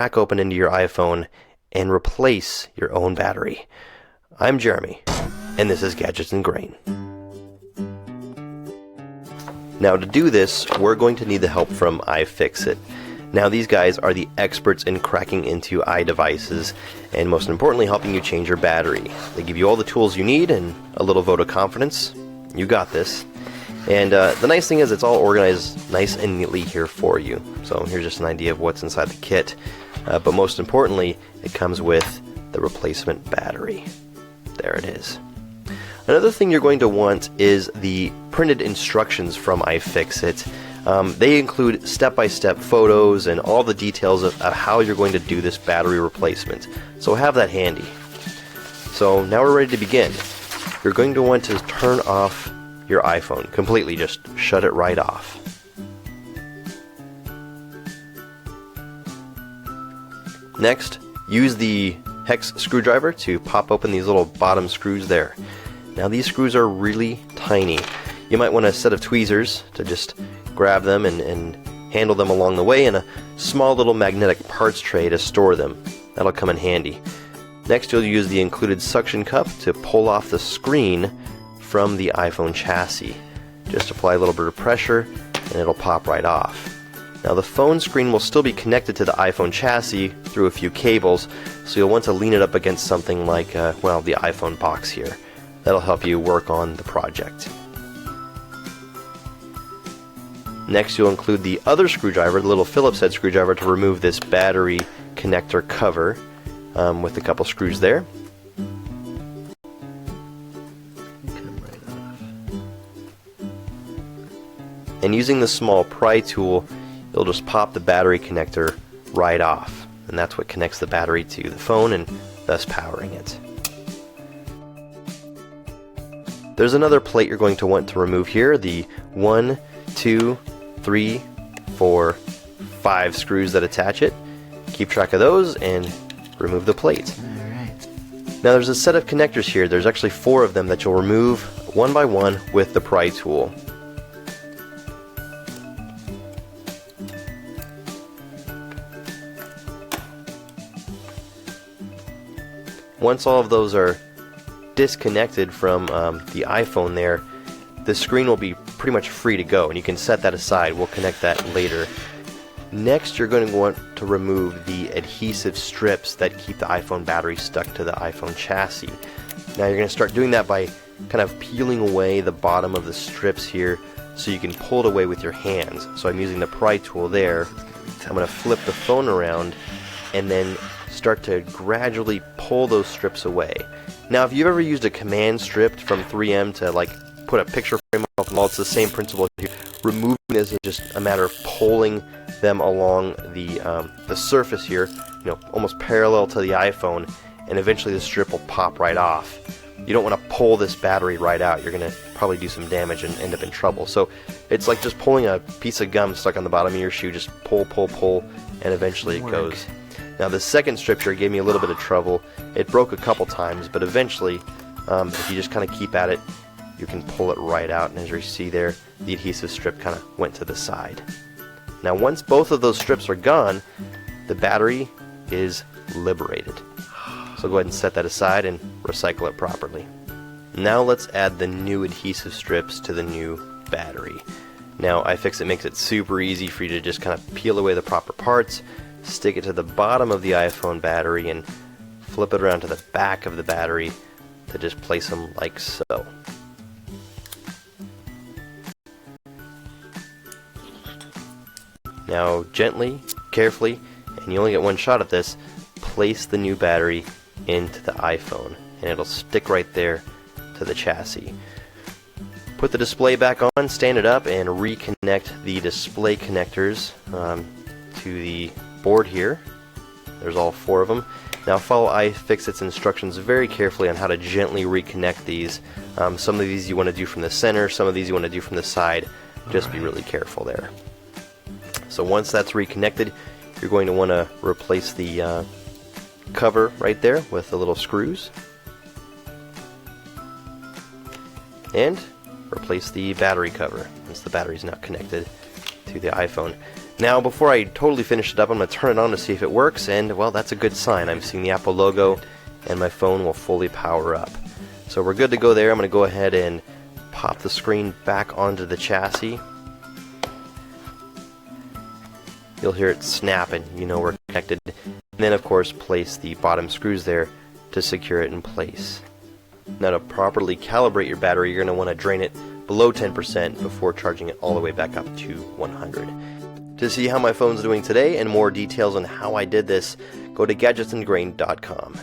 crack open into your iPhone and replace your own battery. I'm Jeremy, and this is Gadgets and Grain. Now to do this, we're going to need the help from iFixit. Now these guys are the experts in cracking into iDevices and most importantly helping you change your battery. They give you all the tools you need and a little vote of confidence. You got this. And the nice thing is it's all organized nice and neatly here for you. So here's just an idea of what's inside the kit. But most importantly, it comes with the replacement battery. There it is. Another thing you're going to want is the printed instructions from iFixit. They include step-by-step photos and all the details of how you're going to do this battery replacement. So have that handy. So now we're ready to begin. You're going to want to turn off your iPhone completely, just shut it right off. Next, use the hex screwdriver to pop open these little bottom screws there. Now these screws are really tiny. You might want a set of tweezers to just grab them and handle them along the way, and a small little magnetic parts tray to store them. That'll come in handy. Next, you'll use the included suction cup to pull off the screen from the iPhone chassis. Just apply a little bit of pressure and it'll pop right off. Now the phone screen will still be connected to the iPhone chassis through a few cables, so you'll want to lean it up against something like, the iPhone box here. That'll help you work on the project. Next, you'll include the other screwdriver, the little Phillips head screwdriver, to remove this battery connector cover with a couple screws there. And using the small pry tool, you'll just pop the battery connector right off. And that's what connects the battery to the phone and thus powering it. There's another plate you're going to want to remove here. The 1, 2, 3, 4, 5 screws that attach it. Keep track of those and remove the plate. Alright. Now there's a set of connectors here. There's actually 4 of them that you'll remove one by one with the pry tool. Once all of those are disconnected from the iPhone there, the screen will be pretty much free to go, and you can set that aside. We'll connect that later. Next, you're going to want to remove the adhesive strips that keep the iPhone battery stuck to the iPhone chassis. Now you're going to start doing that by kind of peeling away the bottom of the strips here so you can pull it away with your hands. So I'm using the pry tool there. I'm going to flip the phone around and then start to gradually pull those strips away. Now if you've ever used a command strip from 3M to put a picture frame up on the wall, it's the same principle here. Removing this is just a matter of pulling them along the surface here, almost parallel to the iPhone, and eventually the strip will pop right off. You don't want to pull this battery right out. You're going to probably do some damage and end up in trouble. So it's like just pulling a piece of gum stuck on the bottom of your shoe. Just pull, pull, pull, and eventually it goes. Now the second strip here gave me a little bit of trouble. It broke a couple times, but eventually, if you just kind of keep at it, you can pull it right out. And as you see there, the adhesive strip kind of went to the side. Now once both of those strips are gone, the battery is liberated. So go ahead and set that aside and recycle it properly. Now let's add the new adhesive strips to the new battery. Now iFixit makes it super easy for you to just kind of peel away the proper parts, stick it to the bottom of the iPhone battery, and flip it around to the back of the battery to just place them like so. Now gently, carefully, and you only get one shot at this, place the new battery into the iPhone, and it'll stick right there to the chassis. Put the display back on, stand it up, and reconnect the display connectors to the board here. There's all 4 of them. Now follow iFixit's instructions very carefully on how to gently reconnect these. Some of these you want to do from the center, some of these you want to do from the side. Just be really careful there. So once that's reconnected, you're going to want to replace the cover right there with the little screws. And replace the battery cover, since the battery is not connected to the iPhone. Now, before I totally finish it up, I'm going to turn it on to see if it works, and, well, that's a good sign. I'm seeing the Apple logo, and my phone will fully power up. So we're good to go there. I'm going to go ahead and pop the screen back onto the chassis. You'll hear it snap, and you know we're connected. And then, of course, place the bottom screws there to secure it in place. Now, to properly calibrate your battery, you're going to want to drain it below 10% before charging it all the way back up to 100. To see how my phone's doing today and more details on how I did this, go to gadgetsandgrain.com.